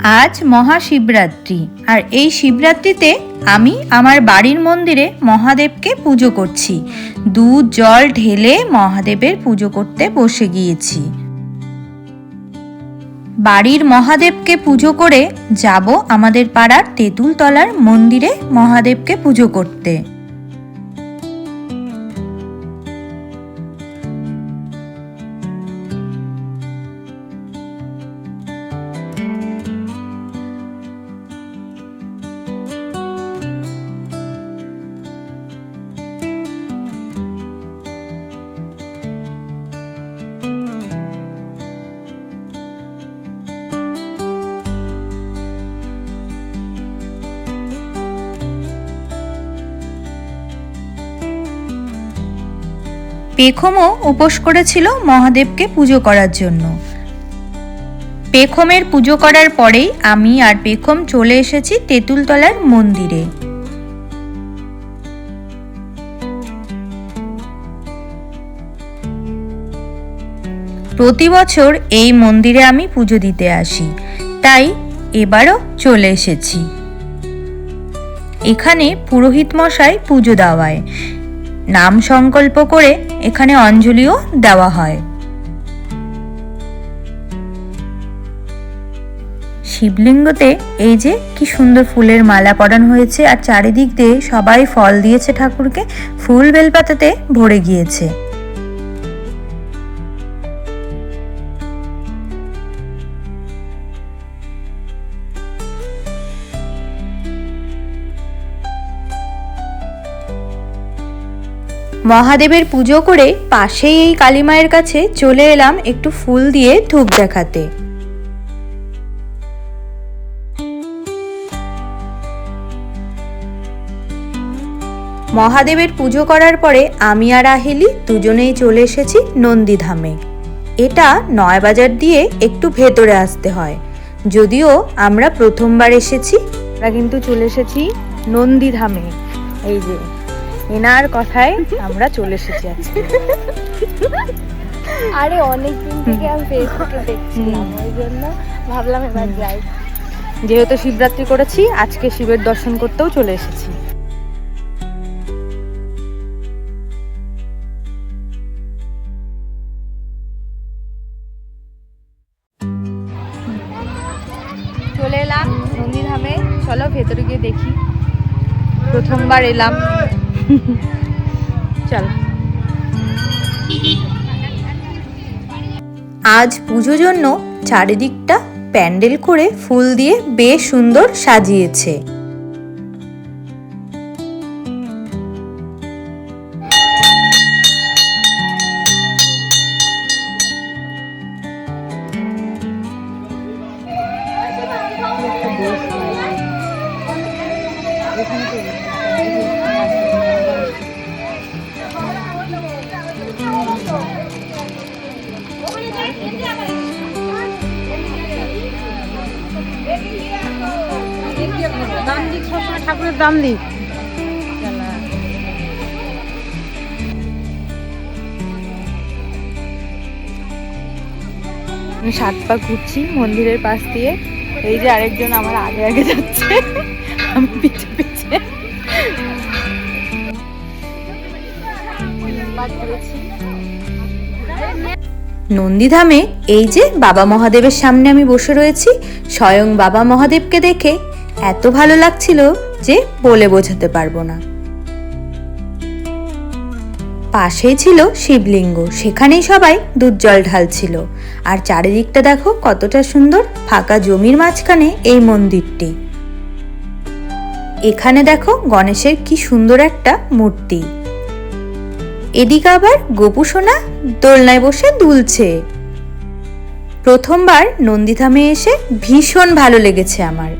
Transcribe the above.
আজ মহাশিবরাত্রি, আর এই শিবরাত্রিতে আমি আমার বাড়ির মন্দিরে মহাদেবকে পুজো করছি। দুধ জল ঢেলে মহাদেবের পুজো করতে বসে গিয়েছি। বাড়ির মহাদেবকে পুজো করে যাব আমাদের পাড়ার তেঁতুলতলার মন্দিরে মহাদেবকে পুজো করতে। পেখমও উপোস করেছিল মহাদেবকে পুজো করার জন্য। পেখমের পুজো করার পরেই আমি আর পেখম চলে এসেছি তেঁতুলতলার মন্দিরে। প্রতি বছর এই মন্দিরে আমি পুজো দিতে আসি, তাই এবারও চলে এসেছি। এখানে পুরোহিত মশাই পুজো দেওয়ায়, নাম সংকল্প করে এখানে অঞ্জলিও দেওয়া হয়। শিবলিঙ্গতে এই যে কি সুন্দর ফুলের মালা পরানো হয়েছে, আর চারিদিক দিয়ে সবাই ফল দিয়েছে ঠাকুরকে, ফুল বেলপাতাতে ভরে গিয়েছে। মহাদেবের পুজো করে পাশেই এই কালী মায়ের কাছে চলে এলাম একটু ফুল দিয়ে ধূপ দেখাতে। মহাদেবের পুজো করার পরে আমি আর আহেলি দুজনেই চলে এসেছি নন্দীধামে। এটা নয়াবাজার দিয়ে একটু ভেতরে আসতে হয়, যদিও আমরা প্রথমবার এসেছি। আমরা কিন্তু চলে এসেছি নন্দীধামে। এই যে এনার কথায় আমরা চলে এসেছি আজকে। আরে অনেকদিন থেকে আমি ফেসবুকে দেখছিলাম, ওই জন্য ভাবলাম এবার যাই। যেহেতু শিবরাত্রি করেছি, আজকে শিবের দর্শন করতেও চলে এসেছি। চলে এলাম নন্দীধামে, চলো ভেতরে গিয়ে দেখি। প্রথমবার এলাম, চল। আজ পুজোর জন্য চারিদিকটা প্যান্ডেল করে ফুল দিয়ে বেশ সুন্দর সাজিয়েছে। ঠাকুরের দাম দিই। আমি 7 পা ঘুরছি মন্দিরের পাশ দিয়ে। এই যে আরেকজন আমার আগে আগে যাচ্ছে, আমি পিছে পিছে। নন্দীধামে এই যে বাবা মহাদেবের সামনে আমি বসে রয়েছি। স্বয়ং বাবা মহাদেবকে দেখে এত ভালো লাগছিল যে বলে বোঝাতে পারবো না। পাশেই ছিল শিবলিঙ্গ, সেখানেই সবাই দুধ জল ঢালছিল। আর চারিদিকটা দেখো কতটা সুন্দর, ফাঁকা জমির মাঝখানে এই মন্দিরটি। এখানে দেখো গণেশের কি সুন্দর একটা মূর্তি। এদিকে আবার গোপু সোনা দোলনায় বসে দুলছে। প্রথমবার নন্দীধামে এসে ভীষণ ভালো লেগেছে আমার।